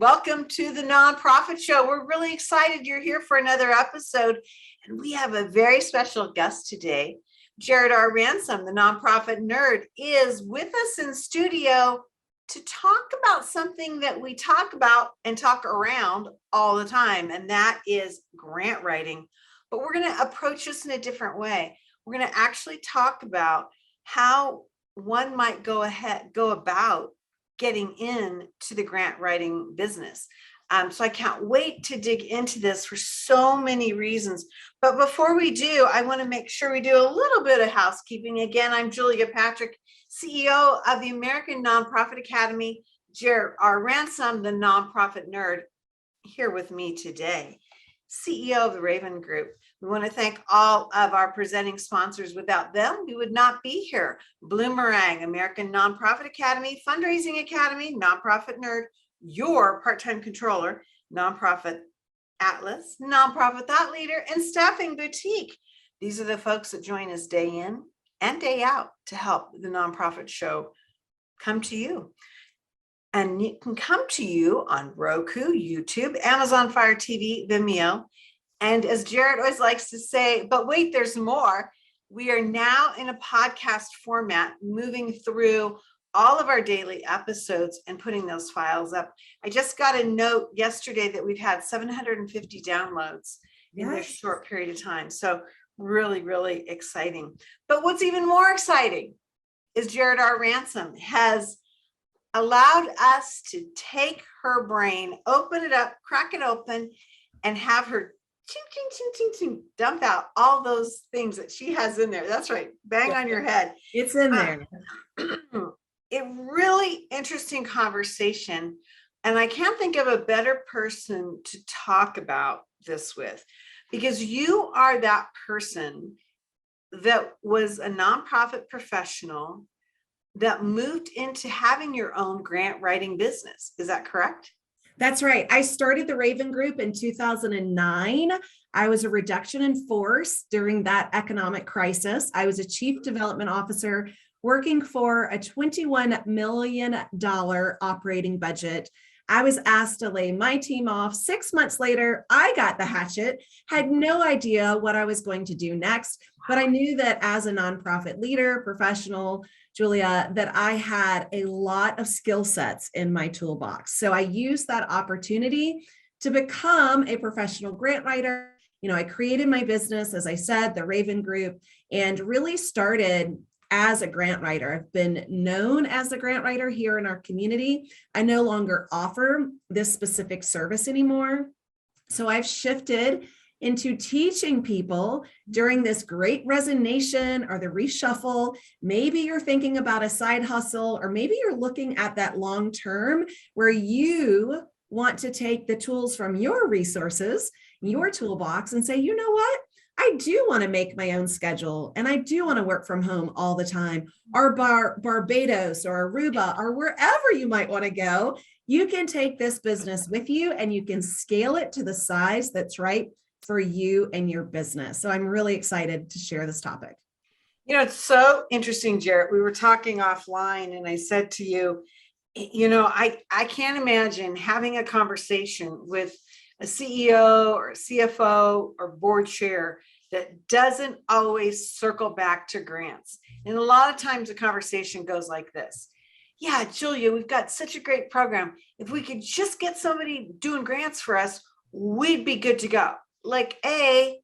Welcome to the Nonprofit Show. We're really excited you're here for another episode, and we have a very special guest today. Jarrett R. Ransom, the nonprofit nerd, is with us in studio to talk about something that we talk about and talk around all the time, and that is grant writing. But we're going to approach this in a different way. We're going to actually talk about how one might go about getting into the grant writing business. So I can't wait to dig into this for so many reasons. But before we do, I want to make sure we do a little bit of housekeeping. Again, I'm Julia Patrick, CEO of the American Nonprofit Academy. Jarrett R. Ransom, the nonprofit nerd, here with me today. CEO of the Raven Group. We want to thank all of our presenting sponsors. Without them, we would not be here. Bloomerang, American Nonprofit Academy, Fundraising Academy, Nonprofit Nerd, Your Part-Time Controller, Nonprofit Atlas, Nonprofit Thought Leader, and Staffing Boutique. These are the folks that join us day in and day out to help the Nonprofit Show come to you. And it can come to you on Roku, YouTube, Amazon Fire TV, Vimeo. And as Jarrett always likes to say, but wait, there's more. We are now in a podcast format, moving through all of our daily episodes and putting those files up. I just got a note yesterday that we've had 750 downloads in this short period of time. So really, really exciting. But what's even more exciting is Jarrett R. Ransom has allowed us to take her brain, open it up, crack it open, and have her ching, ching, ching, ching, ching, dump out all those things that she has in there. That's right. Bang on your head. It's in there. A really interesting conversation. And I can't think of a better person to talk about this with, because you are that person that was a nonprofit professional that moved into having your own grant writing business. Is that correct? That's right. I started the Raven Group in 2009. I was a reduction in force during that economic crisis. I was a chief development officer working for a $21 million operating budget. I was asked to lay my team off. 6 months later, I got the hatchet, had no idea what I was going to do next, but I knew that as a nonprofit leader, professional, Julia, that I had a lot of skill sets in my toolbox. So I used that opportunity to become a professional grant writer. I created my business, as I said, the Raven Group, and really started as a grant writer. I've been known as a grant writer here in our community. I no longer offer this specific service anymore. So I've shifted into teaching people during this great resignation or the reshuffle. Maybe you're thinking about a side hustle, or maybe you're looking at that long term where you want to take the tools from your resources, your toolbox, and say, you know what? I do want to make my own schedule, and I do want to work from home all the time, or Barbados or Aruba or wherever you might want to go. You can take this business with you and you can scale it to the size that's right for you and your business. So I'm really excited to share this topic. It's so interesting, Jarrett. We were talking offline and I said to you, I can't imagine having a conversation with a CEO or a CFO or board chair that doesn't always circle back to grants. And a lot of times the conversation goes like this. Yeah, Julia, we've got such a great program. If we could just get somebody doing grants for us, we'd be good to go. Like, A,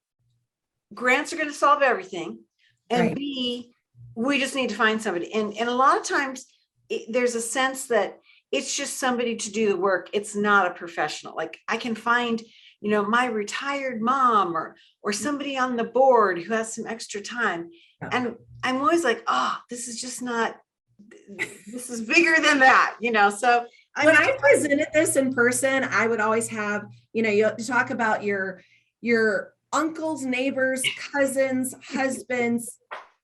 grants are going to solve everything. And right. B, we just need to find somebody. And a lot of times there's a sense that it's just somebody to do the work. It's not a professional. Like I can find, my retired mom or somebody on the board who has some extra time. And I'm always like, oh, this is just not, this is bigger than that, So when I presented this in person, I would always have, you talk about your uncles, neighbors, cousins, husbands,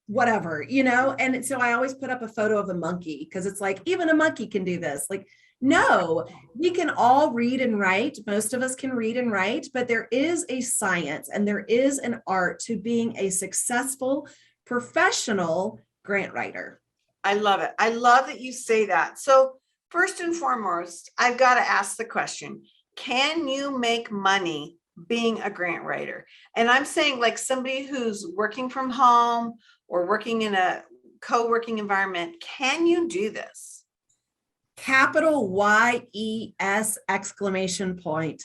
whatever, and so I always put up a photo of a monkey because it's like, even a monkey can do this. Like, no, we can all read and write. Most of us can read and write, but there is a science and there is an art to being a successful professional grant writer. I love it. I love that you say that. So First and foremost, I've got to ask the question, can you make money being a grant writer? And I'm saying like somebody who's working from home or working in a co-working environment, can you do this? Capital YES exclamation point.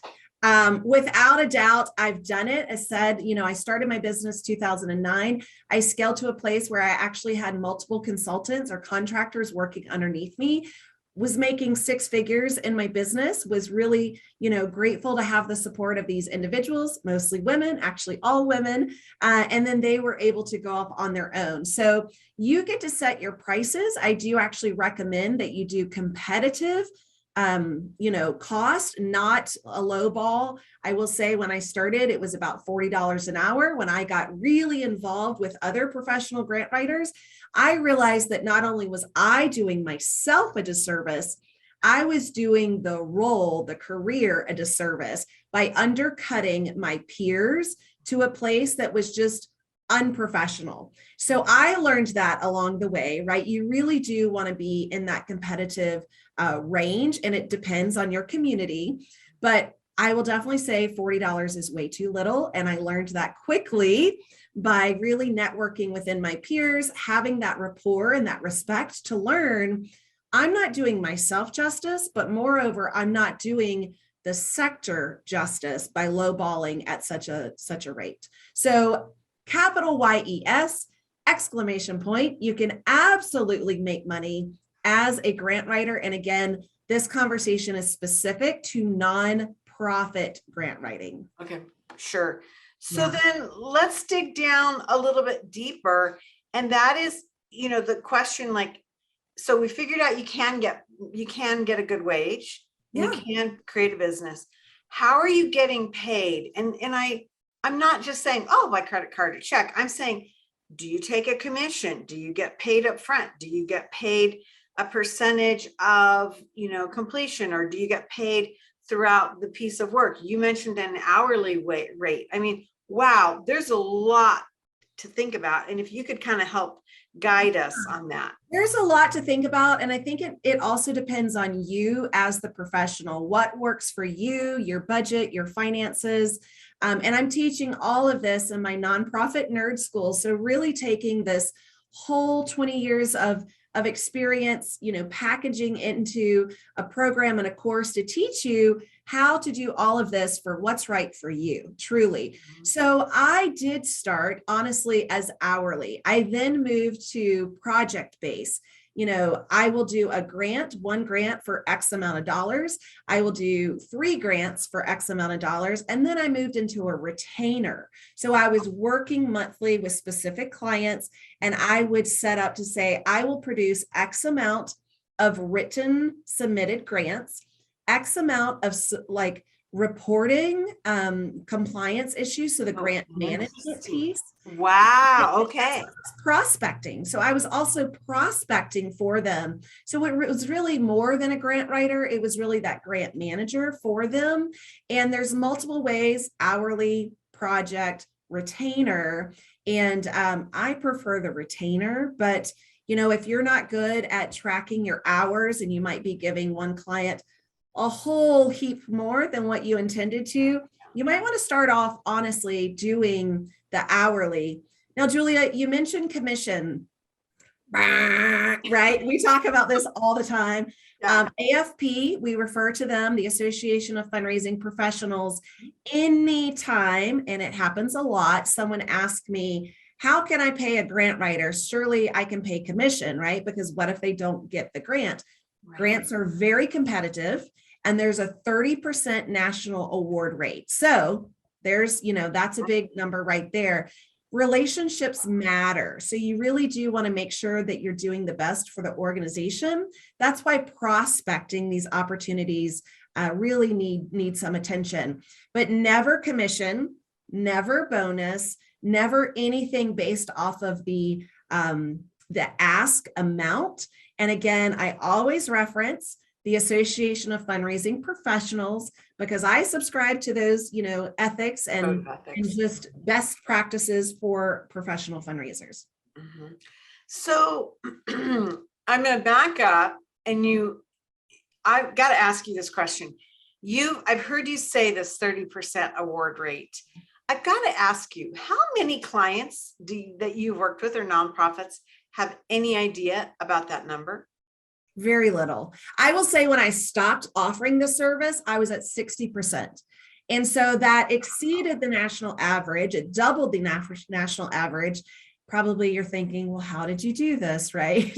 Without a doubt, I've done it. As said, I started my business 2009. I scaled to a place where I actually had multiple consultants or contractors working underneath me, was making six figures in my business, was really, grateful to have the support of these individuals, mostly women, actually all women. And then they were able to go off on their own. So you get to set your prices. I do actually recommend that you do competitive cost, not a low ball. I will say when I started, it was about $40 an hour. When I got really involved with other professional grant writers, I realized that not only was I doing myself a disservice, I was doing the role, the career a disservice by undercutting my peers to a place that was just unprofessional. So I learned that along the way, right? You really do want to be in that competitive range, and it depends on your community. But I will definitely say $40 is way too little. And I learned that quickly by really networking within my peers, having that rapport and that respect to learn I'm not doing myself justice, but moreover, I'm not doing the sector justice by lowballing at such a rate. So capital YES exclamation point, you can absolutely make money as a grant writer. And again, this conversation is specific to nonprofit grant writing. Okay, sure. So then let's dig down a little bit deeper. And that is, the question, like, so we figured out you can get a good wage. You can create a business. How are you getting paid? And I'm not just saying, oh, by credit card or check. I'm saying, do you take a commission? Do you get paid up front? Do you get paid a percentage of, completion, or do you get paid throughout the piece of work? You mentioned an hourly rate. I mean, wow, there's a lot to think about. And if you could kind of help guide us on that. There's a lot to think about. And I think it also depends on you as the professional, what works for you, your budget, your finances. And I'm teaching all of this in my nonprofit nerd school. So really taking this whole 20 years of experience, packaging into a program and a course to teach you how to do all of this for what's right for you, truly. Mm-hmm. So I did start, honestly, as hourly. I then moved to project-based. I will do one grant for X amount of dollars. I will do 3 grants for X amount of dollars. And then I moved into a retainer. So I was working monthly with specific clients, and I would set up to say, I will produce X amount of written submitted grants, X amount of reporting compliance issues. So the grant management piece. Wow. Okay. Prospecting. So I was also prospecting for them. So it was really more than a grant writer. It was really that grant manager for them. And there's multiple ways: hourly, project, retainer. And I prefer the retainer, but if you're not good at tracking your hours, and you might be giving one client a whole heap more than what you intended to, you might want to start off honestly doing the hourly. Now, Julia, you mentioned commission, right? We talk about this all the time. Yeah. AFP, we refer to them, the Association of Fundraising Professionals. Anytime, and it happens a lot, someone asks me, how can I pay a grant writer? Surely I can pay commission, right? Because what if they don't get the grant? Right. Grants are very competitive, and there's a 30% national award rate. So there's, that's a big number right there. Relationships matter. So you really do want to make sure that you're doing the best for the organization. That's why prospecting these opportunities really need some attention, but never commission, never bonus, never anything based off of the ask amount. And again, I always reference the Association of Fundraising Professionals, because I subscribe to those, ethics and just best practices for professional fundraisers. Mm-hmm. So I'm going to back up, and I've got to ask you this question. I've heard you say this 30% award rate. I've got to ask you, how many clients that you've worked with or nonprofits have any idea about that number? Very little. I will say when I stopped offering the service, I was at 60%. And so that exceeded the national average. It doubled the national average. Probably you're thinking, well, how did you do this, right?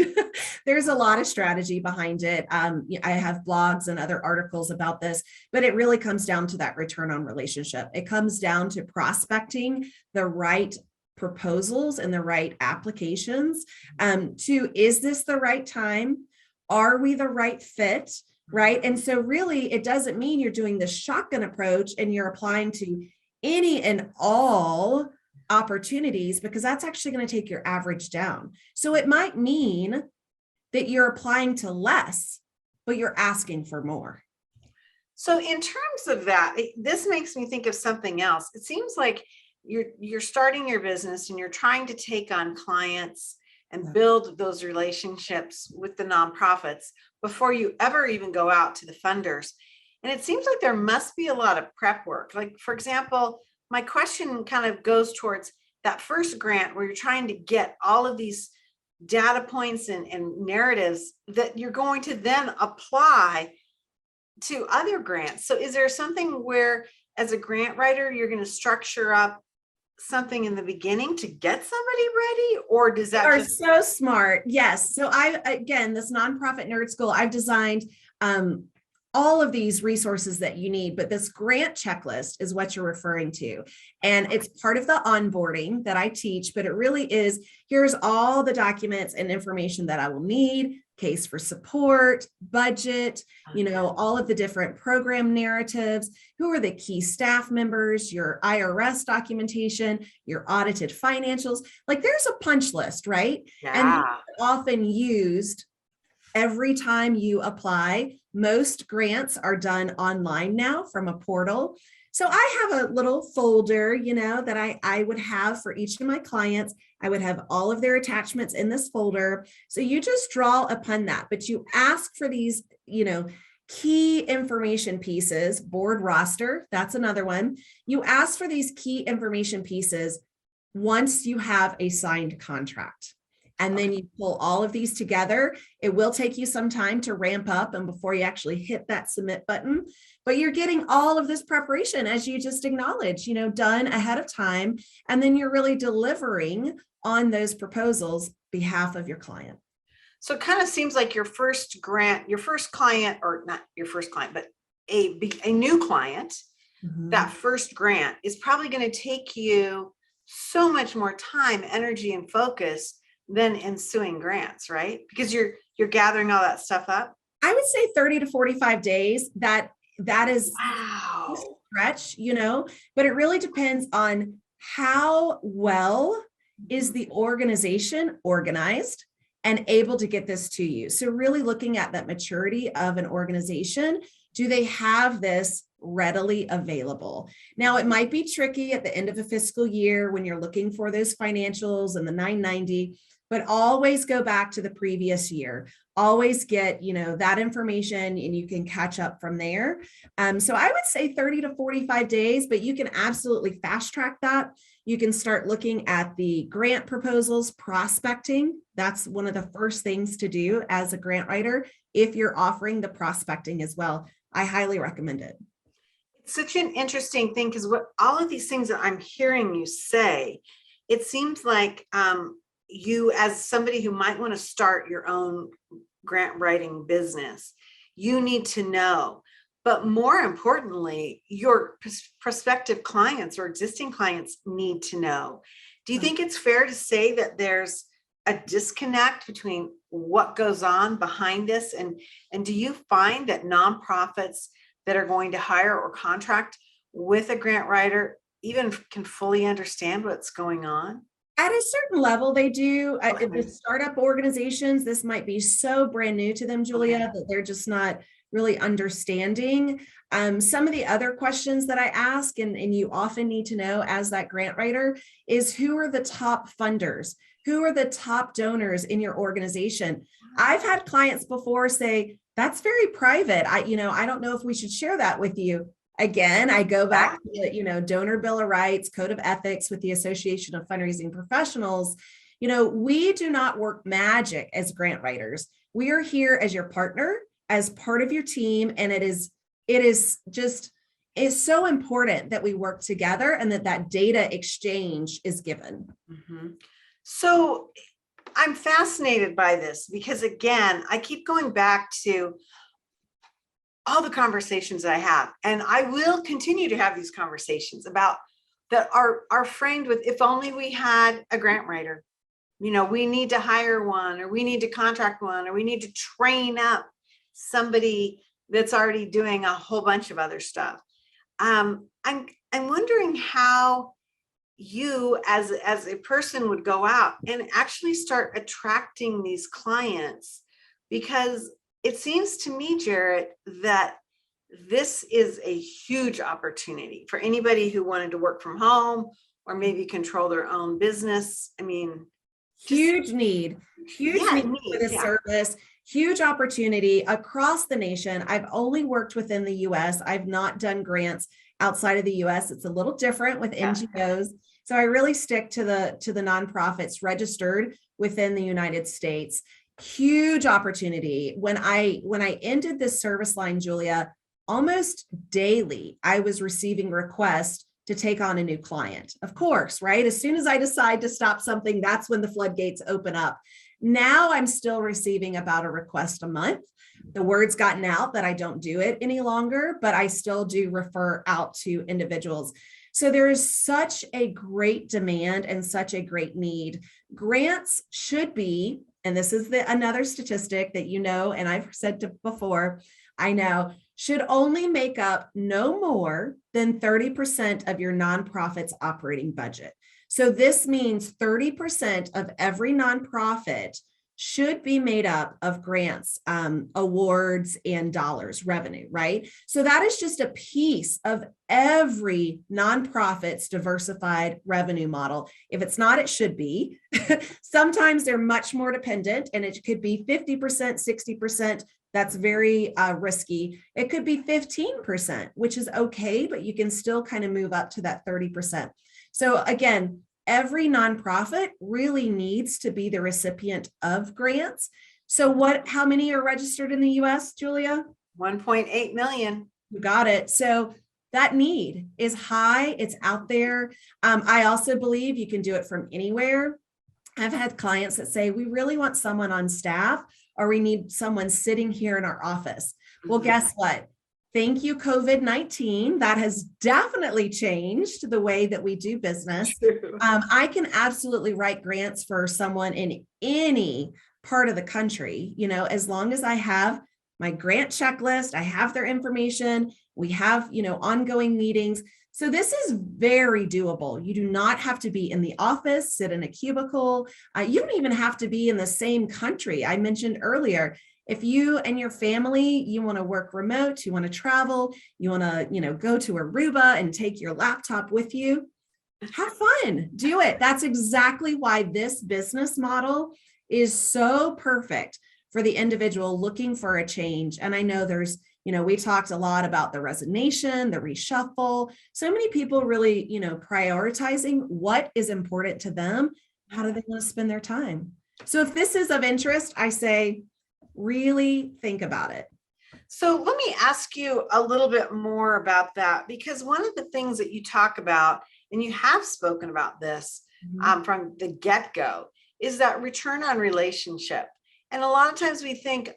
There's a lot of strategy behind it. I have blogs and other articles about this, but it really comes down to that return on relationship. It comes down to prospecting the right proposals and the right applications. Is this the right time? Are we the right fit? Right. And so really, it doesn't mean you're doing the shotgun approach and you're applying to any and all opportunities, because that's actually going to take your average down. So it might mean that you're applying to less, but you're asking for more. So in terms of that, this makes me think of something else. It seems like you're starting your business and you're trying to take on clients and build those relationships with the nonprofits before you ever even go out to the funders. And it seems like there must be a lot of prep work. Like, for example, my question kind of goes towards that first grant where you're trying to get all of these data points and narratives that you're going to then apply to other grants. So is there something where, as a grant writer, you're going to structure up something in the beginning to get somebody ready, or does that are so smart? Yes. So again, this nonprofit nerd school, I've designed all of these resources that you need, but this grant checklist is what you're referring to. And it's part of the onboarding that I teach, but it really is, here's all the documents and information that I will need, case for support, budget, all of the different program narratives, who are the key staff members, your IRS documentation, your audited financials. Like, there's a punch list, right? Yeah. And often used every time you apply. Most grants are done online now from a portal. So I have a little folder, that I would have for each of my clients. I would have all of their attachments in this folder. So you just draw upon that, but you ask for these, key information pieces. Board roster, that's another one. You ask for these key information pieces once you have a signed contract. And then you pull all of these together. It will take you some time to ramp up and before you actually hit that submit button, but you're getting all of this preparation, as you just acknowledged, done ahead of time. And then you're really delivering on those proposals behalf of your client. So it kind of seems like your first client, or not your first client, but a new client, that first grant is probably going to take you so much more time, energy, and focus than ensuing grants, right? Because you're gathering all that stuff up. I would say 30 to 45 days. That is wow. A stretch, but it really depends on how well is the organization organized and able to get this to you. So really looking at that maturity of an organization. Do they have this readily available? Now, it might be tricky at the end of a fiscal year when you're looking for those financials and the 990, but always go back to the previous year. Always get, that information and you can catch up from there. So I would say 30 to 45 days, but you can absolutely fast track that. You can start looking at the grant proposals, prospecting. That's one of the first things to do as a grant writer. If you're offering the prospecting as well, I highly recommend it. It's such an interesting thing, because what all of these things that I'm hearing you say, it seems like you, as somebody who might want to start your own grant writing business, you need to know. But more importantly, your prospective clients or existing clients need to know. Do you think it's fair to say that there's a disconnect between what goes on behind this? And do you find that nonprofits that are going to hire or contract with a grant writer even can fully understand what's going on? At a certain level, they do. Okay. The startup organizations, this might be so brand new to them, Julia, that they're just not really understanding. Some of the other questions that I ask, and you often need to know as that grant writer, is who are the top funders? Who are the top donors in your organization? I've had clients before say, that's very private. I don't know if we should share that with you. Again, I go back to the, donor bill of rights, code of ethics with the Association of Fundraising Professionals. We do not work magic as grant writers. We are here as your partner, as part of your team. And it is so important that we work together and that data exchange is given. Mm-hmm. So I'm fascinated by this because, again, I keep going back to all the conversations I have, and I will continue to have these conversations about that are framed with, if only we had a grant writer, we need to hire one, or we need to contract one, or we need to train up somebody that's already doing a whole bunch of other stuff. I'm wondering how you as a person would go out and actually start attracting these clients, because it seems to me, Jarrett, that this is a huge opportunity for anybody who wanted to work from home or maybe control their own business. I mean, huge need for this service, huge opportunity across the nation. I've only worked within the US. I've not done grants outside of the US. It's a little different with NGOs. So I really stick to the nonprofits registered within the United States. Huge opportunity. When I ended this service line, Julia, almost daily, I was receiving requests to take on a new client. Of course, right? As soon as I decide to stop something, that's when the floodgates open up. Now I'm still receiving about a request a month. The word's gotten out that I don't do it any longer, but I still do refer out to individuals. So there is such a great demand and such a great need. Grants should be, and this is another statistic that and I've said before, I know, should only make up no more than 30% of your nonprofit's operating budget. So this means 30% of every nonprofit should be made up of grants, awards, and dollars, revenue, right? So that is just a piece of every nonprofit's diversified revenue model. If it's not, it should be. Sometimes they're much more dependent, and it could be 50%, 60%. That's very risky. It could be 15%, which is okay, but you can still kind of move up to that 30%. So again, every nonprofit really needs to be the recipient of grants. So how many are registered in the US, Julia? 1.8 million. You got it. So that need is high. It's out there. I also believe you can do it from anywhere. I've had clients that say, we really want someone on staff, or we need someone sitting here in our office. Well, guess what? Thank you, COVID-19. That has definitely changed the way that we do business. I can absolutely write grants for someone in any part of the country, as long as I have my grant checklist, I have their information, we have, ongoing meetings. So this is very doable. You do not have to be in the office, sit in a cubicle. You don't even have to be in the same country. I mentioned earlier, if you and your family, you want to work remote, you want to travel, you want to, go to Aruba and take your laptop with you, have fun, do it. That's exactly why this business model is so perfect for the individual looking for a change. And I know there's, we talked a lot about the resignation, the reshuffle. So many people really, prioritizing what is important to them. How do they want to spend their time? So if this is of interest, I say, really think about it. So let me ask you a little bit more about that, because one of the things that you talk about, and you have spoken about this from the get-go, is that return on relationship. And a lot of times we think,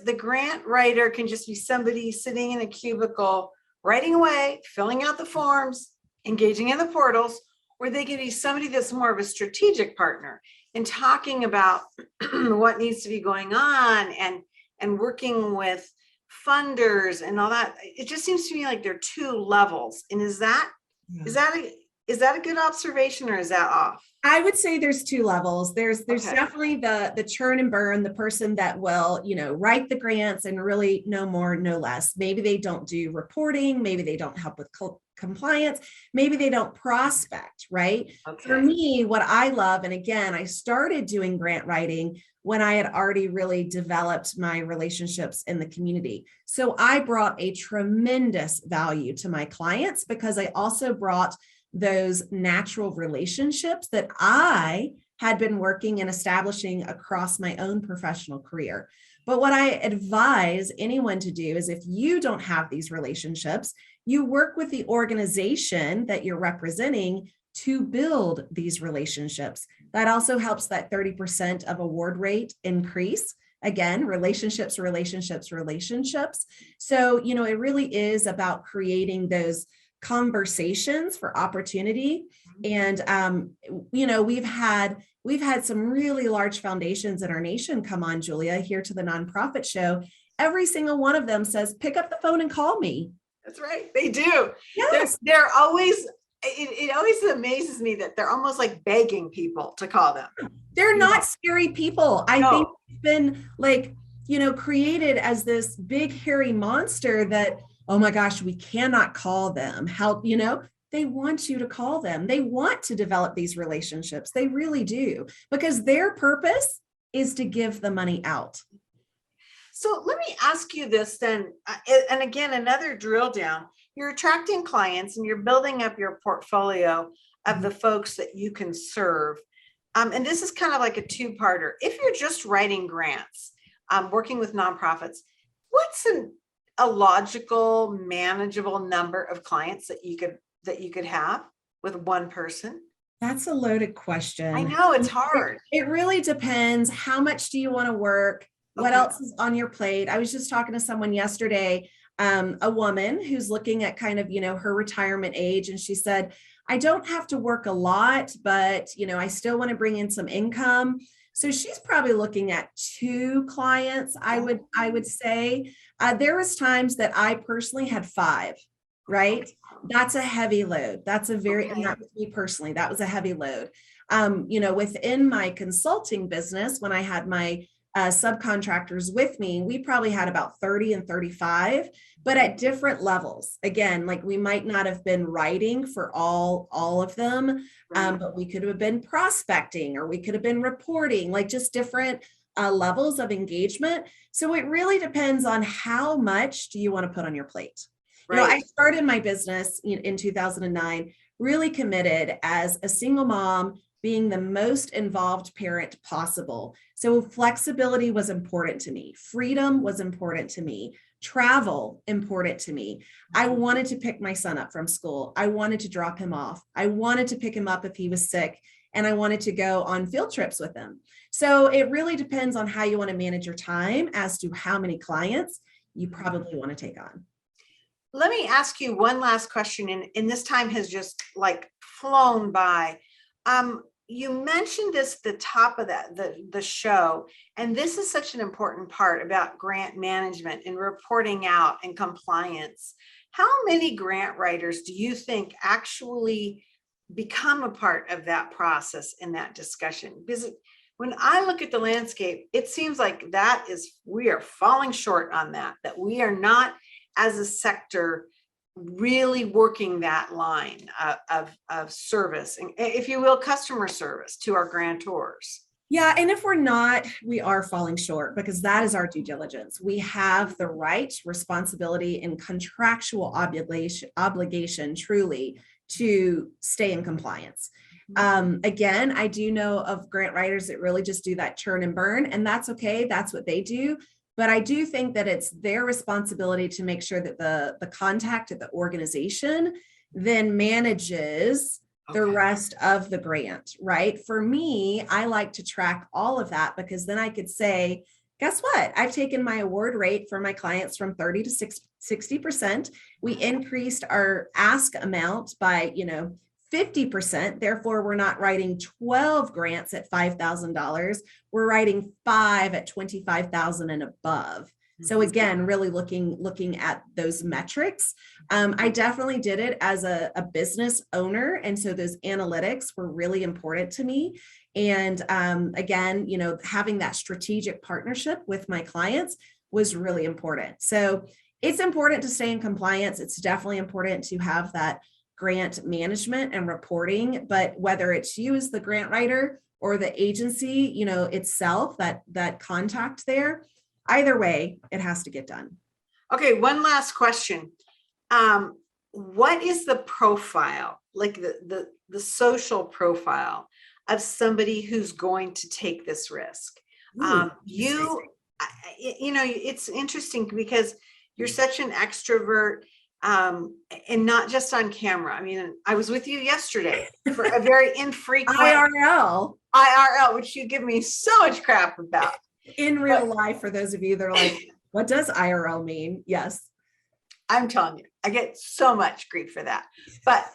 the grant writer can just be somebody sitting in a cubicle, writing away, filling out the forms, engaging in the portals, or they can be somebody that's more of a strategic partner and talking about what needs to be going on and working with funders and all that. It just seems to me like there are two levels. And is that Is that a good observation or is that off? I would say there's two levels. There's Okay. definitely the churn and burn, the person that will, write the grants and really no more, no less. Maybe they don't do reporting, maybe they don't help with compliance, maybe they don't prospect, right? For Okay. me, what I love, and again, I started doing grant writing when I had already really developed my relationships in the community. So I brought a tremendous value to my clients because I also brought those natural relationships that I had been working and establishing across my own professional career. But what I advise anyone to do is if you don't have these relationships, you work with the organization that you're representing to build these relationships. That also helps that 30% of award rate increase. Again, relationships, relationships, relationships. So, it really is about creating those conversations for opportunity. And we've had some really large foundations in our nation come on, Julia, here to the nonprofit show. Every single one of them says, pick up the phone and call me. That's right. They do. Yes. They're always, it always amazes me that they're almost like begging people to call them. They're not scary people. I think it's been created as this big hairy monster that, oh my gosh, we cannot call them. Help, they want you to call them. They want to develop these relationships. They really do, because their purpose is to give the money out. So let me ask you this then, and again, another drill down. You're attracting clients and you're building up your portfolio of the folks that you can serve. And this is kind of like a two-parter. If you're just writing grants, working with nonprofits, what's a logical, manageable number of clients that you could have with one person? That's a loaded question. I know it's hard. It really depends. How much do you want to work? What else is on your plate? I was just talking to someone yesterday, a woman who's looking at kind of, her retirement age. And she said, I don't have to work a lot, but, I still want to bring in some income. So she's probably looking at 2 clients, I would say. There was times that I personally had 5, right? That's a heavy load. That's a very, and that was me personally, that was a heavy load. Within my consulting business, when I had my subcontractors with me, we probably had about 30 and 35, but at different levels. Again, like we might not have been writing for all of them, but we could have been prospecting, or we could have been reporting, like just different levels of engagement. So it really depends on how much do you want to put on your plate. Right. I started my business in 2009, really committed as a single mom, being the most involved parent possible. So flexibility was important to me. Freedom was important to me. Travel, important to me. I wanted to pick my son up from school. I wanted to drop him off. I wanted to pick him up if he was sick, and I wanted to go on field trips with him. So it really depends on how you want to manage your time as to how many clients you probably want to take on. Let me ask you one last question, and this time has just like flown by. You mentioned this at the top of the show, and this is such an important part about grant management and reporting out and compliance. How many grant writers do you think actually become a part of that process in that discussion? Because when I look at the landscape, it seems like we are falling short on that we are not, as a sector, really working that line of service, and, if you will, customer service to our grantors. Yeah, and if we're not, we are falling short, because that is our due diligence. We have the right, responsibility, and contractual obligation truly to stay in compliance. Again, I do know of grant writers that really just do that churn and burn, and that's okay. That's what they do. But I do think that it's their responsibility to make sure that the contact at the organization then manages the rest of the grant, right? For me, I like to track all of that, because then I could say, guess what? I've taken my award rate for my clients from 30 to 60%. We increased our ask amount by, 50%. Therefore, we're not writing 12 grants at $5,000. We're writing 5 at $25,000 and above. So again, really looking at those metrics. I definitely did it as a business owner. And so those analytics were really important to me. And again, having that strategic partnership with my clients was really important. So it's important to stay in compliance. It's definitely important to have that grant management and reporting, but whether it's you as the grant writer or the agency, itself, that contact there, either way, it has to get done. Okay, one last question. What is the profile, like the social profile of somebody who's going to take this risk? It's interesting because you're such an extrovert, and not just on camera. I mean, I was with you yesterday for a very infrequent IRL, which you give me so much crap about. In real life, for those of you that are like, what does IRL mean? Yes. I'm telling you, I get so much grief for that. But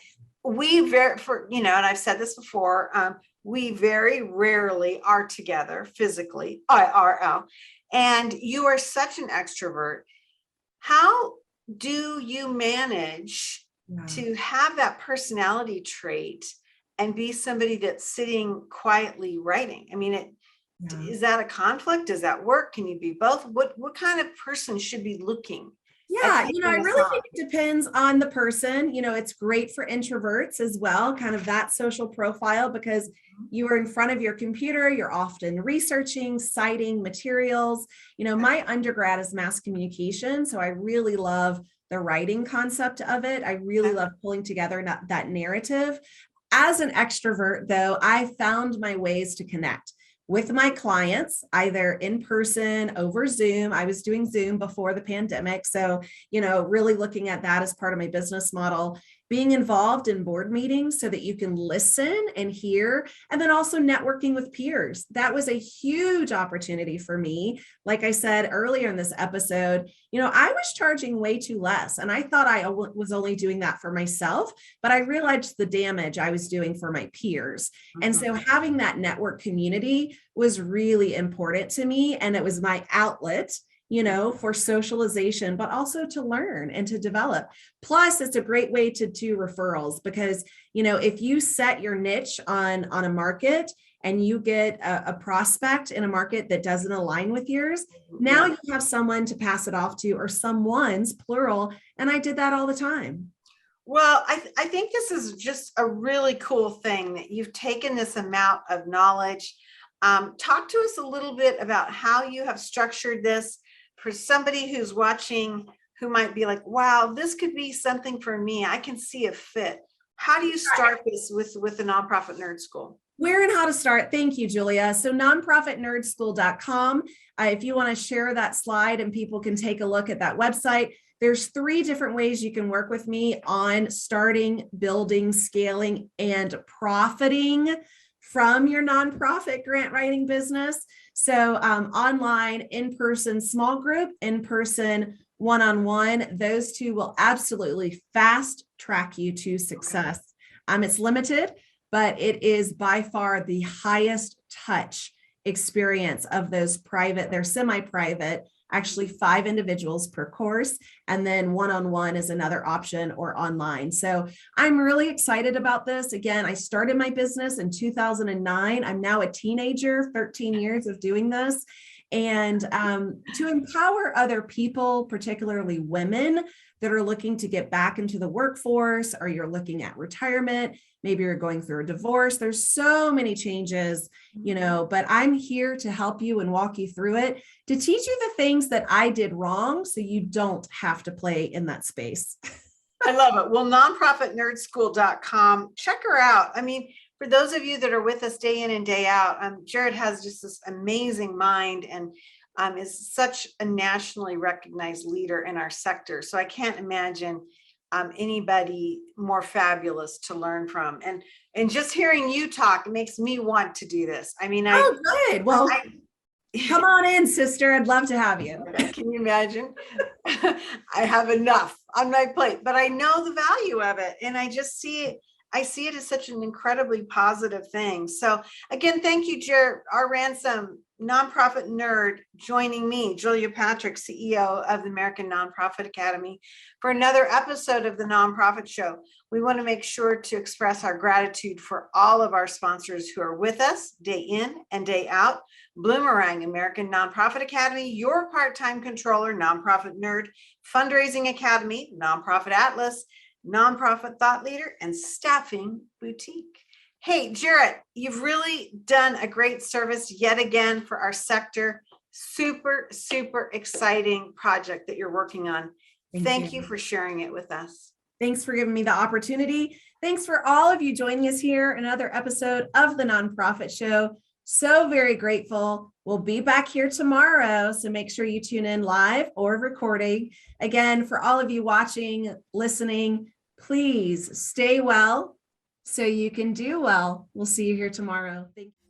and I've said this before, we very rarely are together physically, IRL. And you are such an extrovert. How do you manage to have that personality trait and be somebody that's sitting quietly writing? I mean, is that a conflict? Does that work? Can you be both? What kind of person should be looking? Yeah, I really think it depends on the person. It's great for introverts as well, kind of that social profile, because you are in front of your computer, you're often researching, citing materials. My undergrad is mass communication, so I really love the writing concept of it. I really love pulling together that narrative. As an extrovert, though, I found my ways to connect with my clients, either in person, over Zoom. I was doing Zoom before the pandemic. So, really looking at that as part of my business model, being involved in board meetings so that you can listen and hear, and then also networking with peers. That was a huge opportunity for me. Like I said earlier in this episode, I was charging way too less, and I thought I was only doing that for myself, but I realized the damage I was doing for my peers. And so having that network community was really important to me, and it was my outlet for socialization, but also to learn and to develop. Plus, it's a great way to do referrals, because, if you set your niche on a market and you get a prospect in a market that doesn't align with yours, now you have someone to pass it off to, or someone's plural. And I did that all the time. Well, I think this is just a really cool thing that you've taken this amount of knowledge. Talk to us a little bit about how you have structured this for somebody who's watching, who might be like, wow, this could be something for me. I can see a fit. How do you start this with the Nonprofit Nerd School? Where and how to start? Thank you, Julia. So nonprofitnerdschool.com. If you want to share that slide and people can take a look at that website, there's 3 different ways you can work with me on starting, building, scaling, and profiting from your nonprofit grant writing business. So online, in-person small group, in-person one-on-one, those 2 will absolutely fast track you to success. It's limited, but it is by far the highest touch experience of those private. They're semi-private, actually 5 individuals per course, and then one-on-one is another option, or online. So I'm really excited about this. Again, I started my business in 2009. I'm now a teenager, 13 years of doing this. And to empower other people, particularly women that are looking to get back into the workforce, or you're looking at retirement, maybe you're going through a divorce. There's so many changes, but I'm here to help you and walk you through it, to teach you the things that I did wrong so you don't have to play in that space. I love it. Well, nonprofitnerdschool.com, check her out. I mean, for those of you that are with us day in and day out, Jarrett has just this amazing mind, and is such a nationally recognized leader in our sector. So I can't imagine anybody more fabulous to learn from. And just hearing you talk makes me want to do this. I mean, good. Well, come on in, sister. I'd love to have you. Can you imagine? I have enough on my plate, but I know the value of it. And I see it as such an incredibly positive thing. So again, thank you, Jarrett. Our ransom nonprofit nerd, joining me, Julia Patrick, CEO of the American Nonprofit Academy, for another episode of the Nonprofit Show. We want to make sure to express our gratitude for all of our sponsors who are with us day in and day out. Bloomerang, American Nonprofit Academy, Your Part-Time Controller, Nonprofit Nerd, Fundraising Academy, Nonprofit Atlas, Nonprofit Thought Leader, and Staffing Boutique. Hey, Jarrett, you've really done a great service yet again for our sector. Super, super exciting project that you're working on. Thank you for sharing it with us. Thanks for giving me the opportunity. Thanks for all of you joining us here. Another episode of the Nonprofit Show. So very grateful. We'll be back here tomorrow. So make sure you tune in live or recording. Again, for all of you watching, listening, please stay well so you can do well. We'll see you here tomorrow. Thank you.